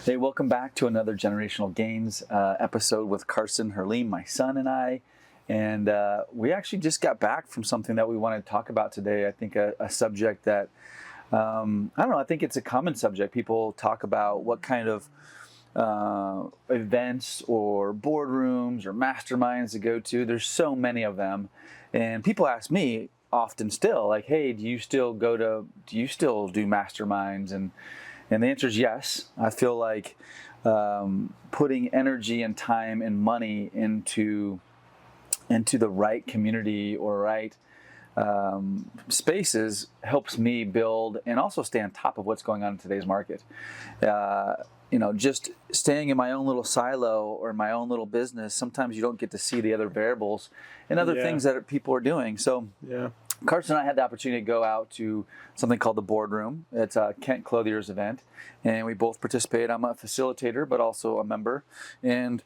Hey, welcome back to another Generational Gains episode with Carson Herlean, my son and I. And we actually just got back from something that we wanted to talk about today. I think a subject that, I don't know, I think it's a common subject. People talk about what kind of events or boardrooms or masterminds to go to. There's so many of them. And people ask me often still, like, hey, do you still do masterminds? And the answer is yes. I feel like putting energy and time and money into the right community or right spaces helps me build and also stay on top of what's going on in today's market. Just staying in my own little silo or my own little business, sometimes you don't get to see the other variables and other things that people are doing. So Carson and I had the opportunity to go out to something called the Boardroom. It's Kent Clothier's event, and we both participated. I'm a facilitator, but also a member. And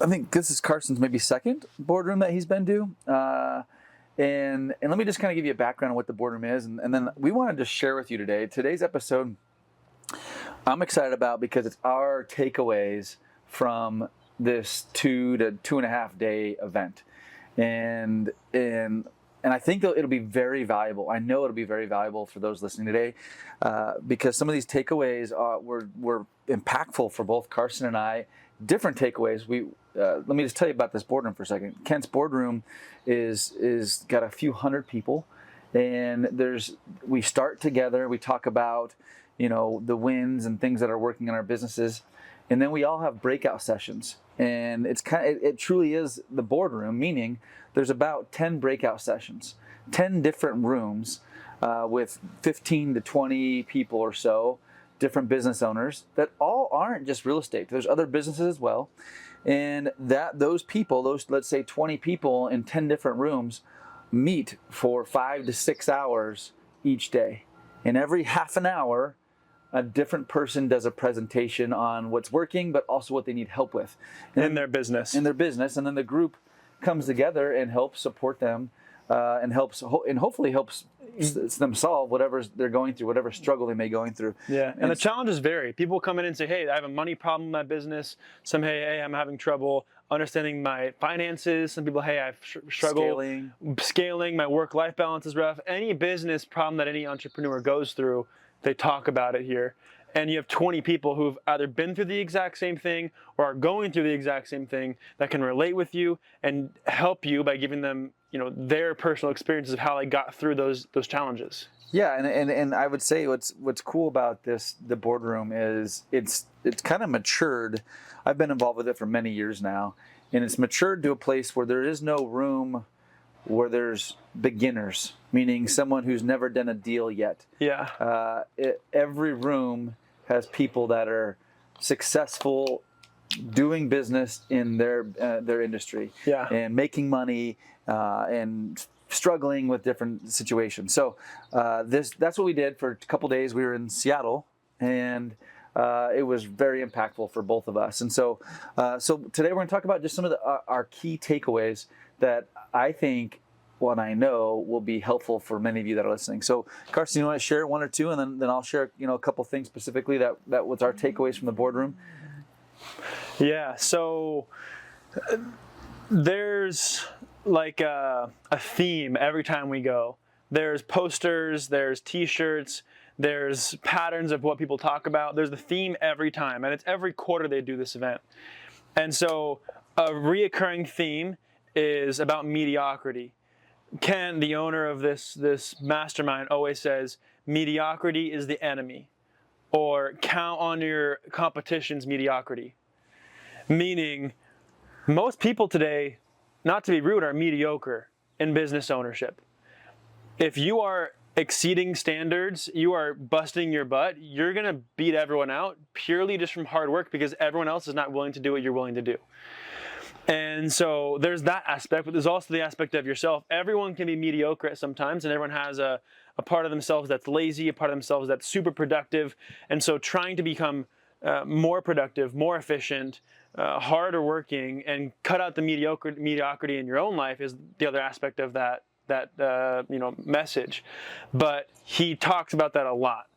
I think this is Carson's maybe second Boardroom that he's been to. And let me just kind of give you a background on what the Boardroom is, and then we wanted to share with you today. Today's episode I'm excited about because it's our takeaways from this 2 to 2.5 day event. And I think it'll be very valuable. I know it'll be very valuable for those listening today because some of these takeaways were impactful for both Carson and I. Different takeaways. Let me just tell you about this Boardroom for a second. Kent's Boardroom is got a few hundred people, and we start together. We talk about the wins and things that are working in our businesses, and then we all have breakout sessions. And it truly is the Boardroom, meaning there's about 10 breakout sessions, 10 different rooms with 15 to 20 people or so, different business owners that all aren't just real estate. There's other businesses as well. And those let's say 20 people in 10 different rooms meet for 5 to 6 hours each day. And every half an hour, a different person does a presentation on what's working, but also what they need help with. In their business. And then the group comes together and helps support them and hopefully helps them solve whatever they're going through, whatever struggle they may be going through. Yeah, and the challenges vary. People come in and say, hey, I have a money problem in my business. Some, hey, I'm having trouble understanding my finances. Some people, hey, I've struggled scaling. My work-life balance is rough. Any business problem that any entrepreneur goes through, they talk about it here. And you have 20 people who've either been through the exact same thing or are going through the exact same thing that can relate with you and help you by giving them, their personal experiences of how they got through those challenges. Yeah, and I would say what's cool about the Boardroom is it's kind of matured. I've been involved with it for many years now, and it's matured to a place where there is no room where there's beginners, meaning someone who's never done a deal yet. Yeah. Every room has people that are successful doing business in their industry, and making money and struggling with different situations. So that's what we did for a couple days. We were in Seattle, and it was very impactful for both of us. And so today we're going to talk about just some of our key takeaways that I think, what I know, will be helpful for many of you that are listening. So Carson, you want to share one or two, and then I'll share a couple things specifically that was our takeaways from the Boardroom. Yeah. So there's like a theme every time we go. There's posters, there's t-shirts, there's patterns of what people talk about. There's the theme every time, and it's every quarter they do this event. And so a reoccurring theme is about mediocrity. Ken, the owner of this mastermind, always says mediocrity is the enemy, or count on your competition's mediocrity. Meaning, most people today, not to be rude, are mediocre in business ownership. If you are exceeding standards, you are busting your butt, you're going to beat everyone out purely just from hard work because everyone else is not willing to do what you're willing to do. And so there's that aspect, but there's also the aspect of yourself. Everyone can be mediocre at sometimes, and everyone has a part of themselves that's lazy, a part of themselves that's super productive. And so trying to become more productive, more efficient, harder working, and cut out the mediocrity in your own life is the other aspect of that message. But he talks about that a lot.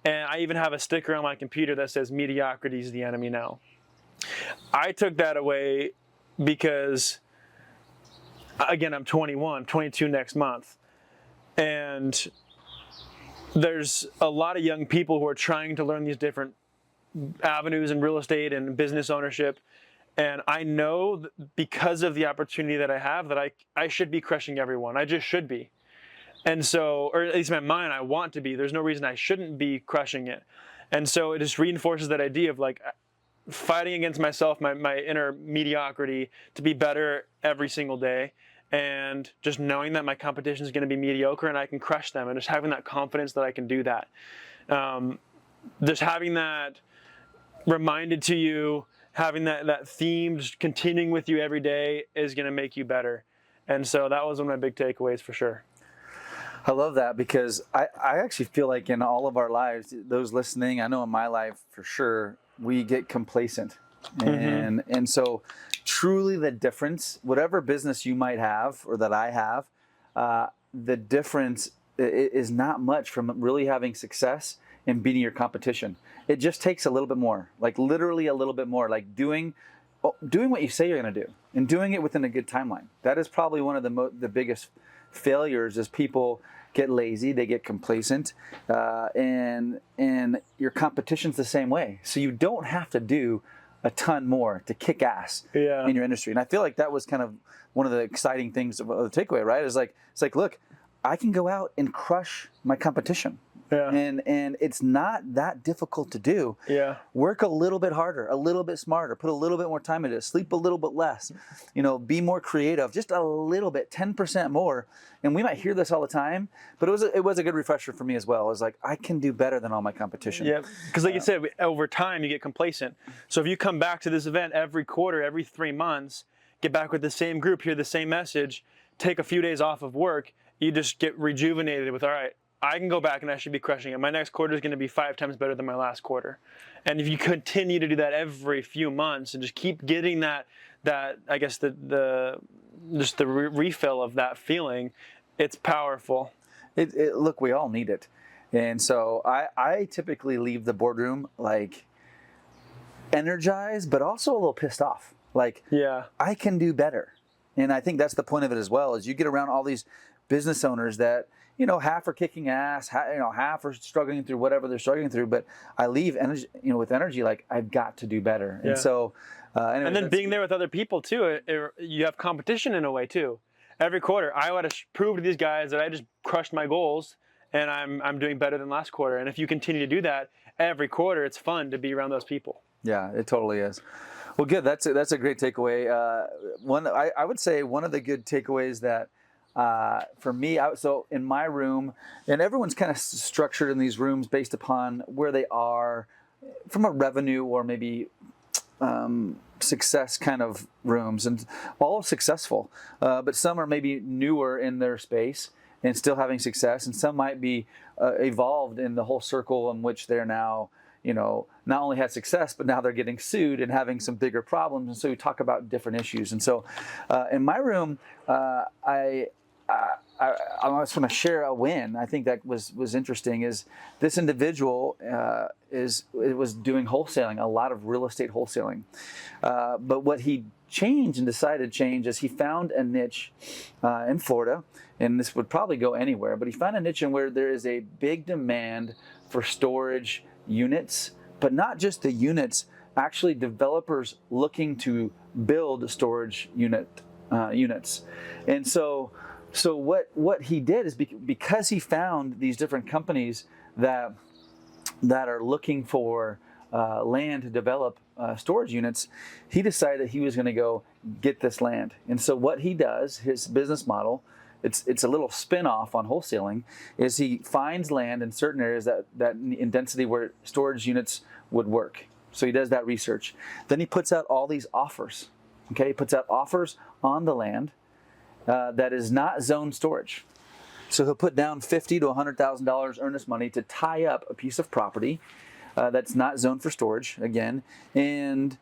And I even have a sticker on my computer that says mediocrity is the enemy now. I took that away because, again, I'm 21, 22 next month. And there's a lot of young people who are trying to learn these different avenues in real estate and business ownership. And I know because of the opportunity that I have that I should be crushing everyone. I just should be. And so, or at least in my mind, I want to be. There's no reason I shouldn't be crushing it. And so it just reinforces that idea of like fighting against myself, my inner mediocrity, to be better every single day. And just knowing that my competition is going to be mediocre and I can crush them, and just having that confidence that I can do that. Just having that reminded to you, having that theme just continuing with you every day is going to make you better. And so that was one of my big takeaways for sure. I love that, because I actually feel like in all of our lives, those listening, I know in my life for sure, we get complacent. And so truly the difference, whatever business you might have or that I have, the difference is not much from really having success and beating your competition. It just takes a little bit more, like literally a little bit more, like doing what you say you're going to do and doing it within a good timeline. That is probably one of the biggest failures, is people get lazy, they get complacent, and your competition's the same way. So you don't have to do a ton more to kick ass in your industry. And I feel like that was kind of one of the exciting things of the takeaway, right? It's like, look, I can go out and crush my competition. And it's not that difficult to do. Work a little bit harder, a little bit smarter, put a little bit more time into it, sleep a little bit less, be more creative, just a little bit, 10% more. And we might hear this all the time, but it was a good refresher for me as well. It was like, I can do better than all my competition. Yeah, because like you said, over time you get complacent. So if you come back to this event every quarter, every 3 months, get back with the same group, hear the same message, take a few days off of work, you just get rejuvenated with, all right, I can go back and I should be crushing it. My next quarter is going to be 5 times better than my last quarter. And if you continue to do that every few months and just keep getting that I guess the refill of that feeling, it's powerful. Look, we all need it. And so I typically leave the boardroom like energized, but also a little pissed off. Like, I can do better. And I think that's the point of it as well, is you get around all these business owners that, half are kicking ass, half are struggling through whatever they're struggling through. But I leave energy, with energy, like I've got to do better. And so, anyway, and then being there with other people too, you have competition in a way too. Every quarter, I want to prove to these guys that I just crushed my goals and I'm doing better than last quarter. And if you continue to do that every quarter, it's fun to be around those people. Yeah, it totally is. Well, good. That's a great takeaway. I would say one of the good takeaways that. For me, so in my room, and everyone's kind of structured in these rooms based upon where they are from a revenue or maybe success kind of rooms, and all successful, but some are maybe newer in their space and still having success, and some might be evolved in the whole circle in which they're now, not only had success, but now they're getting sued and having some bigger problems. And so we talk about different issues. And so in my room, I just want to share a win. I think that was interesting. Is this individual was doing wholesaling, a lot of real estate wholesaling, but what he changed and decided to change is he found a niche in Florida, and this would probably go anywhere, but he found a niche in where there is a big demand for storage units, but not just the units, actually developers looking to build storage units. And so what he did is because he found these different companies that are looking for land to develop storage units, he decided he was going to go get this land. And so what he does, his business model, it's a little spin-off on wholesaling, is he finds land in certain areas that in density where storage units would work. So he does that research. Then he puts out all these offers. Okay, he puts out offers on the land that is not zoned storage. So he'll put down $50,000 to $100,000 earnest money to tie up a piece of property that's not zoned for storage again, and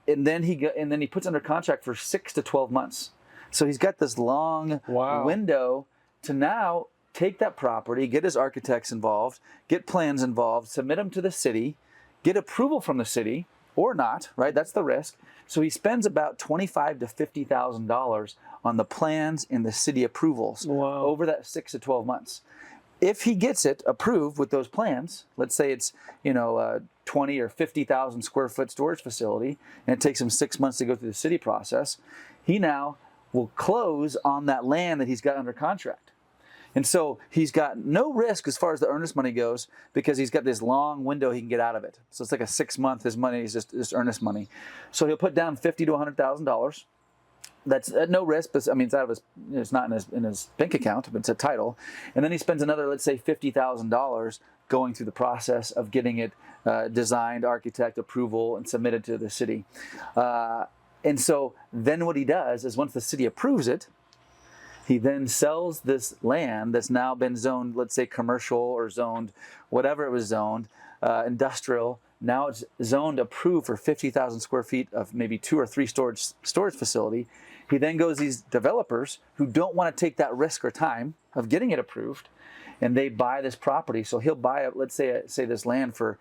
then he puts under contract for 6 to 12 months. So he's got this long window to now take that property, get his architects involved, get plans involved, submit them to the city, get approval from the city or not, right? That's the risk. So he spends about $25,000 to $50,000 on the plans and the city approvals over that 6 to 12 months. If he gets it approved with those plans, let's say it's 20 or 50,000 square foot storage facility, and it takes him 6 months to go through the city process, he now will close on that land that he's got under contract. And so he's got no risk as far as the earnest money goes because he's got this long window he can get out of it. So it's like a 6 month, his money is just earnest money. So he'll put down $50,000 to $100,000. That's at no risk, but I mean, it's out of his, it's not in his bank account, but it's a title. And then he spends another, let's say, $50,000 going through the process of getting it designed, architect approval, and submitted to the city. And so then what he does is once the city approves it, he then sells this land that's now been zoned, let's say commercial or zoned, whatever it was zoned, industrial. Now it's zoned approved for 50,000 square feet of maybe 2 or 3 storage facility. He then goes these developers who don't want to take that risk or time of getting it approved, and they buy this property. So he'll buy it, let's say this land for,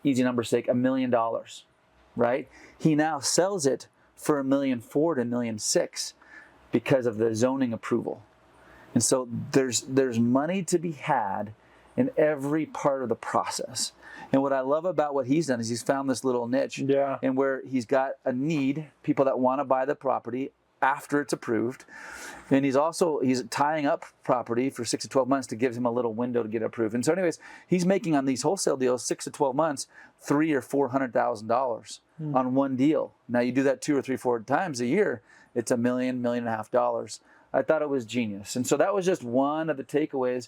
easy number's sake, $1 million, right? He now sells it for $1.4 million to $1.6 million because of the zoning approval. And so there's money to be had in every part of the process. And what I love about what he's done is he's found this little niche, and where he's got a need, people that want to buy the property after it's approved. And he's tying up property for 6 to 12 months to give him a little window to get approved. And so anyways, he's making on these wholesale deals, 6 to 12 months, $300,000 or $400,000 on one deal. Now you do that 2 or 3, 4 times a year, it's $1 million, $1.5 million. I thought it was genius. And so that was just one of the takeaways,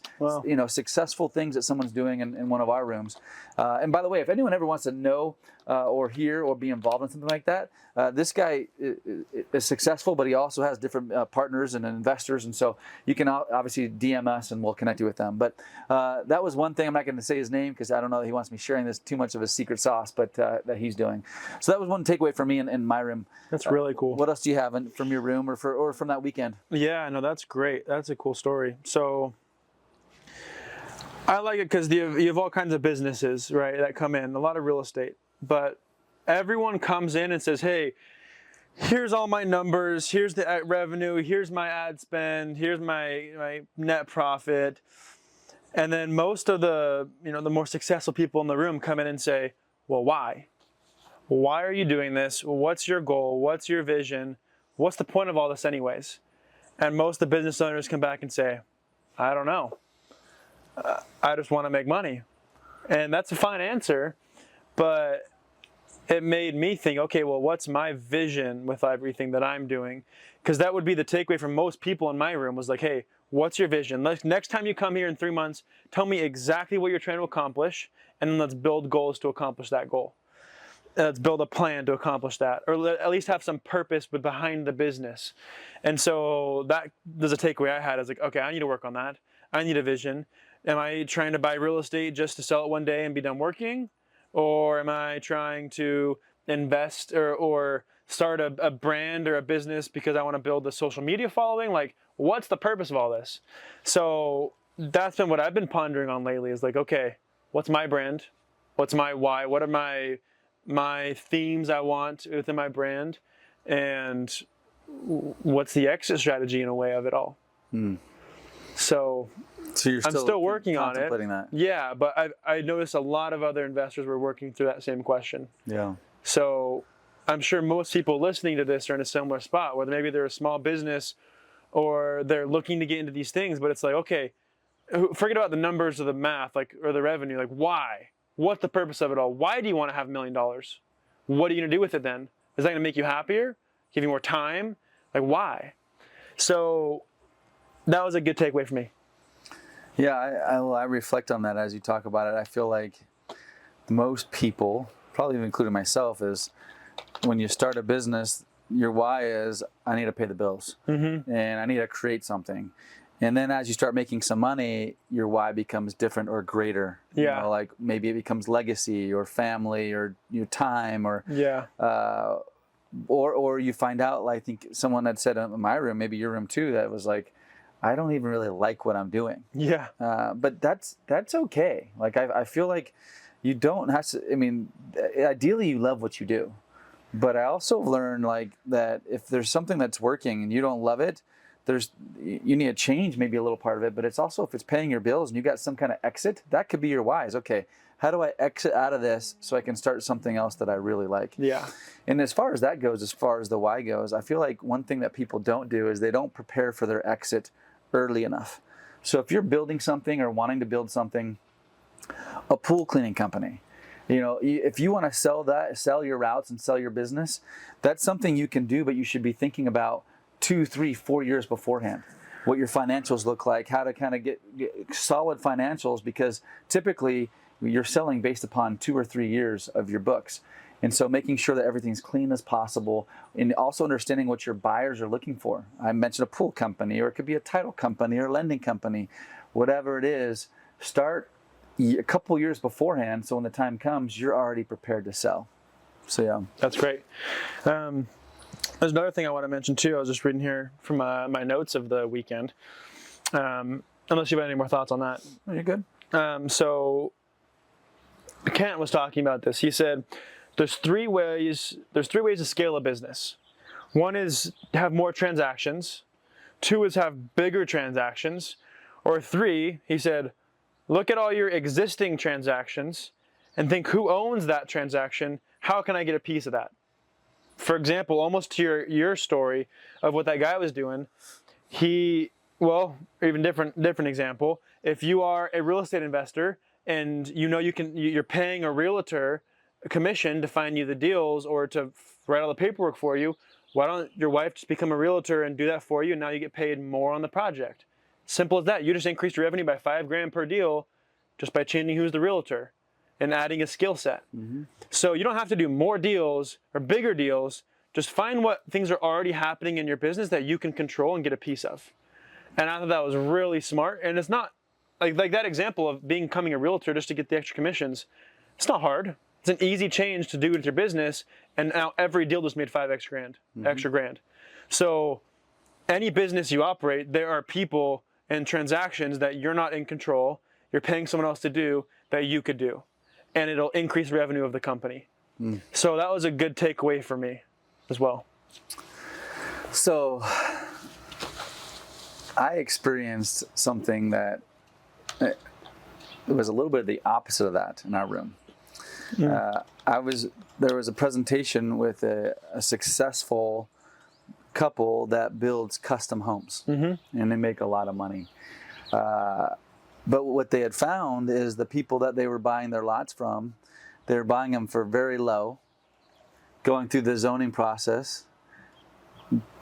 successful things that someone's doing in one of our rooms. And by the way, if anyone ever wants to know or hear or be involved in something like that, this guy is successful, but he also has different partners and investors. And so you can obviously DM us and we'll connect you with them. But that was one thing. I'm not going to say his name because I don't know that he wants me sharing this too much of his secret sauce, but that he's doing. So that was one takeaway for me in my room. That's really cool. What else do you have from your room or from that weekend? Yeah, no, that's great. That's a cool story. So I like it because you have all kinds of businesses, right, that come in, a lot of real estate. But everyone comes in and says, hey, here's all my numbers, here's the revenue, here's my ad spend, here's my net profit. And then most of the more successful people in the room come in and say, well, why? Why are you doing this? What's your goal? What's your vision? What's the point of all this anyways? And most of the business owners come back and say, I don't know. I just want to make money. And that's a fine answer, but it made me think, okay, well, what's my vision with everything that I'm doing? Because that would be the takeaway from most people in my room was like, hey, what's your vision? Next time you come here in 3 months, tell me exactly what you're trying to accomplish, and then let's build goals to accomplish that goal. Let's build a plan to accomplish that, or at least have some purpose behind the business. And so that there's a takeaway I had. I was like, okay, I need to work on that. I need a vision. Am I trying to buy real estate just to sell it one day and be done working? Or am I trying to invest or start a brand or a business because I want to build a social media following? Like, what's the purpose of all this? So that's been what I've been pondering on lately is like, okay, what's my brand? What's my why? What are my themes I want within my brand? And what's the exit strategy in a way of it all? So you're I'm still working on it. Contemplating that. Yeah, but I noticed a lot of other investors were working through that same question. Yeah. So I'm sure most people listening to this are in a similar spot, whether maybe they're a small business or they're looking to get into these things, but it's like, okay, forget about the numbers or the math, or the revenue. Like, why? What's the purpose of it all? Why do you want to have $1 million? What are you going to do with it then? Is that going to make you happier? Give you more time? Like, why? So that was a good takeaway for me. Yeah, I reflect on that as you talk about it. I feel like most people, probably even including myself, is when you start a business, your why is, I need to pay the bills, and I need to create something. And then as you start making some money, your why becomes different or greater. Yeah. You know, like maybe it becomes legacy or family or your time or or you find out, like I think someone had said in my room, maybe your room too, that was like, I don't even really like what I'm doing. Yeah. But that's okay. Like I feel like you don't have to. I mean, ideally you love what you do, but I also learned like that if there's something that's working and you don't love it, you need to change maybe a little part of it. But it's also if it's paying your bills and you got some kind of exit, that could be your whys. Okay, how do I exit out of this so I can start something else that I really like? Yeah. And as far as that goes, as far as the why goes, I feel like one thing that people don't do is they don't prepare for their exit early enough. So if you're building something or wanting to build something, a pool cleaning company, if you want to sell your routes and sell your business, that's something you can do, but you should be thinking about 2, 3, 4 years beforehand, what your financials look like, how to kind of get solid financials, because typically you're selling based upon 2 or 3 years of your books. And so making sure that everything's clean as possible, and also understanding what your buyers are looking for. I mentioned a pool company, or it could be a title company or a lending company, whatever it is, start a couple years beforehand, so when the time comes, you're already prepared to sell. So yeah. That's great. There's another thing I want to mention too. I was just reading here from my notes of the weekend. Unless you have any more thoughts on that. Oh, you're good. So Kent was talking about this. He said, there's three ways to scale a business. One is to have more transactions. 2 is have bigger transactions. Or 3, he said, look at all your existing transactions and think who owns that transaction. How can I get a piece of that? For example, almost to your story of what that guy was doing, even different example. If you are a real estate investor and you're paying a realtor a commission to find you the deals or to write all the paperwork for you, why don't your wife just become a realtor and do that for you, and now you get paid more on the project? Simple as that. You just increased your revenue by $5,000 per deal just by changing who's the realtor and adding a skill set. Mm-hmm. So you don't have to do more deals or bigger deals. Just find what things are already happening in your business that you can control and get a piece of. And I thought that was really smart. And it's not like that example of becoming a realtor just to get the extra commissions. It's not hard. It's an easy change to do with your business, and now every deal just made extra grand. So any business you operate, there are people and transactions that you're not in control, you're paying someone else to do that you could do, and it'll increase revenue of the company. So that was a good takeaway for me as well. So I experienced something that it was a little bit of the opposite of that in our room. There was a presentation with a successful couple that builds custom homes, and they make a lot of money. But what they had found is the people that they were buying their lots from, they were buying them for very low, going through the zoning process,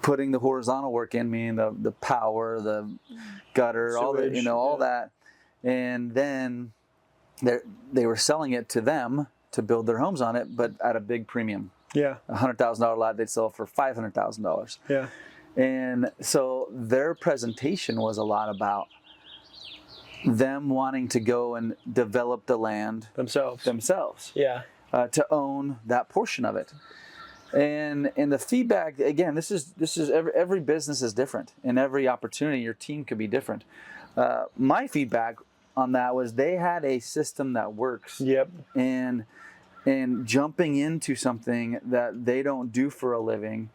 putting the horizontal work in, meaning the power, the gutter, sewage, all that, and then they were selling it to them to build their homes on it, but at a big premium. Yeah. $100,000 lot they'd sell for $500,000. Yeah. And so their presentation was a lot about them wanting to go and develop the land themselves. Yeah. To own that portion of it. And the feedback, again, this is every business is different, and every opportunity, your team could be different. My feedback on that was they had a system that works. Yep. And jumping into something that they don't do for a living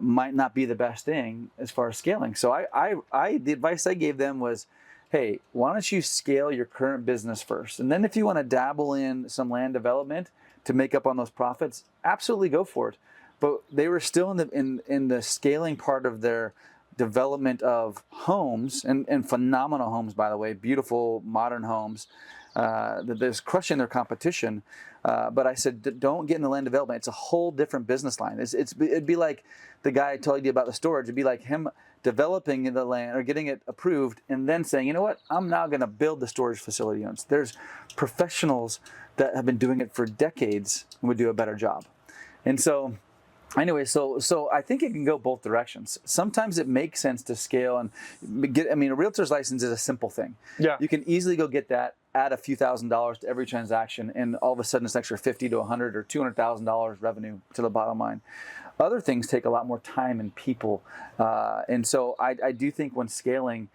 might not be the best thing as far as scaling. So the advice I gave them was, hey, why don't you scale your current business first? And then if you want to dabble in some land development to make up on those profits, absolutely go for it. But they were still in the scaling part of their development of homes, and phenomenal homes, by the way, beautiful modern homes that is crushing their competition. But I said, don't get in the land development. It's a whole different business line. It'd be like the guy I told you about the storage. It'd be like him developing the land or getting it approved and then saying, you know what, I'm now going to build the storage facility units. There's professionals that have been doing it for decades and would do a better job. And so anyway, so I think it can go both directions. Sometimes it makes sense to scale and a realtor's license is a simple thing. Yeah. You can easily go get that, add a few $1,000s to every transaction, and all of a sudden it's an extra $50 to $100 or $200,000 revenue to the bottom line. other things take a lot more time and people. And so I do think when scaling,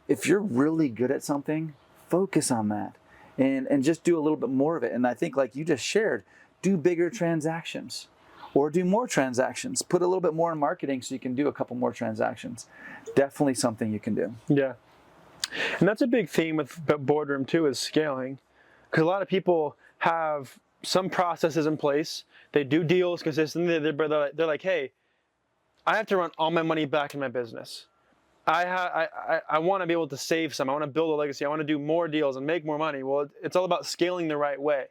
if you're really good at something, focus on that and just do a little bit more of it. And I think, like you just shared, do bigger transactions or do more transactions. Put a little bit more in marketing so you can do a couple more transactions. Definitely something you can do. Yeah. And that's a big theme with Boardroom too, is scaling. Because a lot of people have some processes in place. They do deals consistently. They're like, hey, I have to run all my money back in my business. I want to be able to save some. I want to build a legacy. I want to do more deals and make more money. Well, it's all about scaling the right way.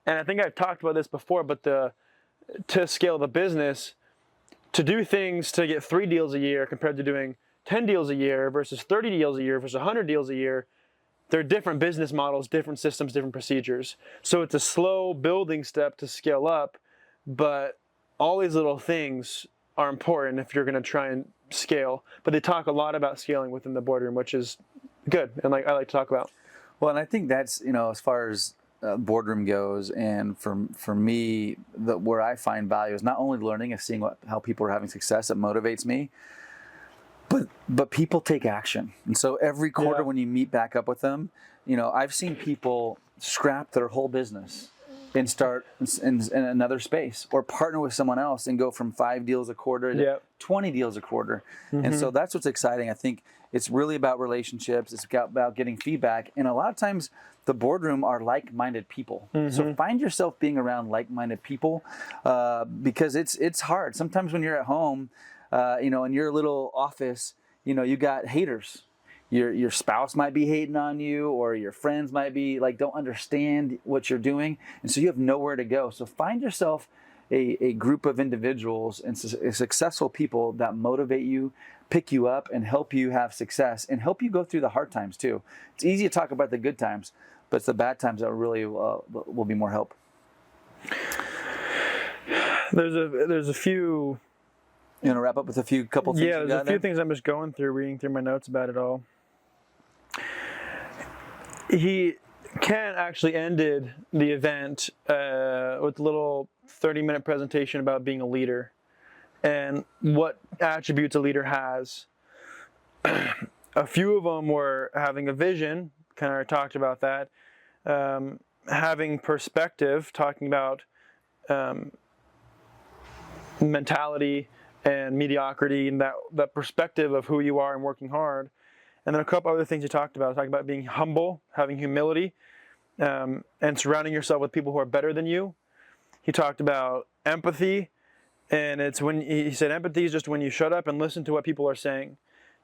And I think I've talked about this before, but to scale the business, to do things to get 3 deals a year compared to doing 10 deals a year versus 30 deals a year versus 100 deals a year, they're different business models, different systems, different procedures. So it's a slow building step to scale up, but all these little things are important if you're going to try and scale. But they talk a lot about scaling within the Boardroom, which is good, and I like to talk about. Well, and I think that's, as far as Boardroom goes, and for me, where I find value is not only learning and seeing how people are having success. It motivates me, but people take action. And so every quarter when you meet back up with them, I've seen people scrap their whole business and start in another space, or partner with someone else and go from 5 deals a quarter to 20 deals a quarter. Mm-hmm. And so that's what's exciting. I think it's really about relationships. It's about getting feedback. And a lot of times the Boardroom are like-minded people. Mm-hmm. So find yourself being around like-minded people because it's hard. Sometimes when you're at home, in your little office, you got haters. Your spouse might be hating on you, or your friends might be don't understand what you're doing, and so you have nowhere to go. So find yourself a group of individuals and successful people that motivate you, pick you up, and help you have success, and help you go through the hard times too. It's easy to talk about the good times, but it's the bad times that really will be more help. There's a few. You want to wrap up with a couple things? Yeah, there's a few things I'm just going through, reading through my notes about it all. Ken actually ended the event with a little 30-minute presentation about being a leader and what attributes a leader has. A few of them were having a vision, kind of talked about that, having perspective, talking about mentality and mediocrity and that perspective of who you are and working hard. And then a couple other things he talked about, talking about being humble, having humility, and surrounding yourself with people who are better than you. He talked about empathy, and he said empathy is just when you shut up and listen to what people are saying.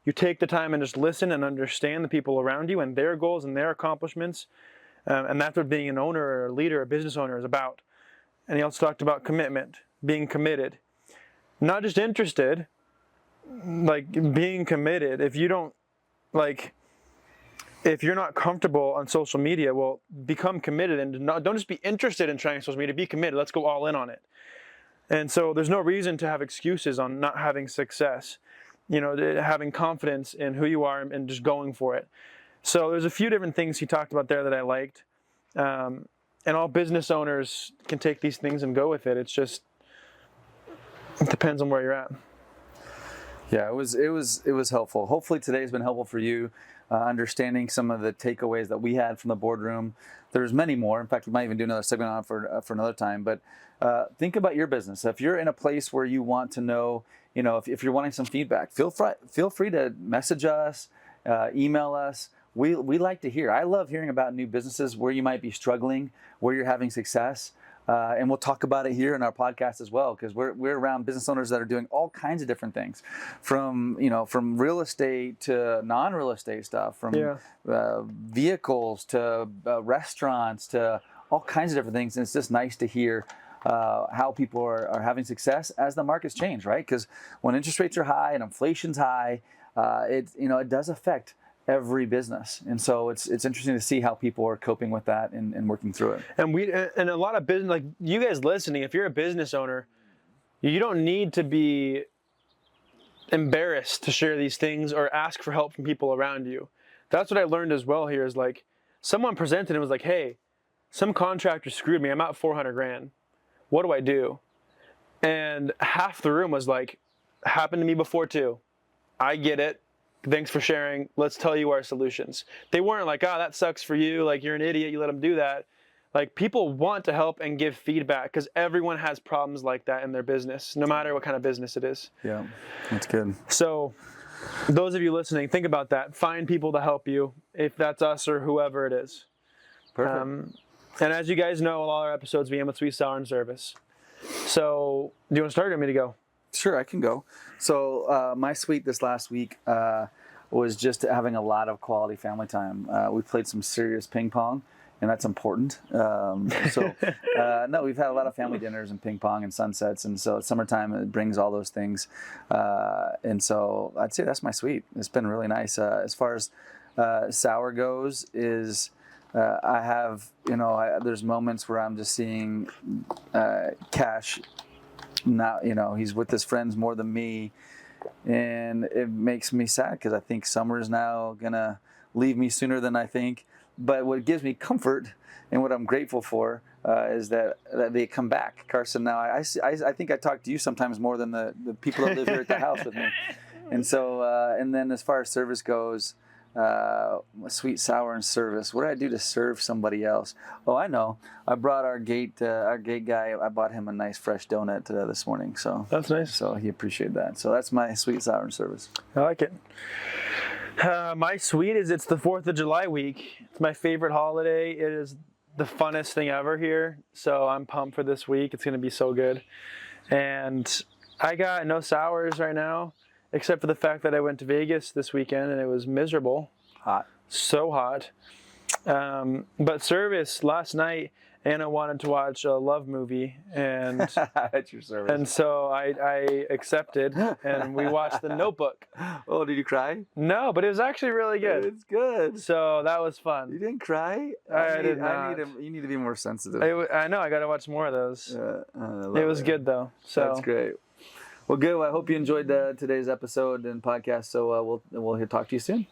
You take the time and just listen and understand the people around you and their goals and their accomplishments. And that's what being an owner or a leader, a business owner is about. And he also talked about commitment, being committed. Not just interested, being committed. If you don't, if you're not comfortable on social media, well, become committed and don't just be interested in trying social media, be committed. Let's go all in on it. And so there's no reason to have excuses on not having success, having confidence in who you are and just going for it. So there's a few different things he talked about there that I liked. And all business owners can take these things and go with it. It depends on where you're at. Yeah, it was helpful. Hopefully today's been helpful for you, understanding some of the takeaways that we had from the Boardroom. There's many more. In fact, we might even do another segment on it for another time. But think about your business. If you're in a place where you want to know, if you're wanting some feedback, feel free to message us, email us. We like to hear. I love hearing about new businesses, where you might be struggling, where you're having success. And we'll talk about it here in our podcast as well, because we're around business owners that are doing all kinds of different things, from real estate to non-real estate stuff, from vehicles to restaurants to all kinds of different things. And it's just nice to hear how people are having success as the markets change, right? Because when interest rates are high and inflation's high, it does affect every business, and so it's interesting to see how people are coping with that and working through it. And a lot of business, like you guys listening, if you're a business owner, you don't need to be embarrassed to share these things or ask for help from people around you. That's what I learned as well here is someone presented and was like, hey, some contractor screwed me. I'm out $400,000. What do I do? And half the room was like, happened to me before too. I get it. Thanks for sharing. Let's tell you our solutions. They weren't like, oh, that sucks for you. Like, you're an idiot. You let them do that. Like, people want to help and give feedback because everyone has problems like that in their business, no matter what kind of business it is. Yeah, that's good. So those of you listening, think about that. Find people to help you, if that's us or whoever it is. Perfect. And as you guys know, all our episodes begin with sweet, sour, and service. So do you want to start or me to go? Sure, I can go. So my sweet this last week was just having a lot of quality family time. We played some serious ping pong, and that's important. No, we've had a lot of family dinners and ping pong and sunsets, and so summertime, it brings all those things. And so I'd say that's my sweet. It's been really nice. As far as sour goes, is I have, there's moments where I'm just seeing Cash. Now, he's with his friends more than me, and it makes me sad because I think summer's now gonna leave me sooner than I think. But what gives me comfort and what I'm grateful for is that they come back. Carson, now I think I talk to you sometimes more than the people that live here at the house with me. And so, and then as far as service goes, sweet, sour, and service. What did I do to serve somebody else? Oh, I know. I brought our gate guy. I bought him a nice fresh donut this morning. So that's nice. So he appreciated that. So that's my sweet, sour, and service. I like it. My sweet is it's the 4th of July week. It's my favorite holiday. It is the funnest thing ever here. So I'm pumped for this week. It's going to be so good. And I got no sours right now, except for the fact that I went to Vegas this weekend and it was miserable. Hot. So hot. But service, last night, Anna wanted to watch a love movie, and that's your service. And so I accepted, and we watched The Notebook. Oh, did you cry? No, but it was actually really good. It's good. So that was fun. You didn't cry? I did not. You need to be more sensitive. I know. I got to watch more of those. It was good though. So that's great. Well, good. Well, I hope you enjoyed today's episode and podcast. So we'll talk to you soon.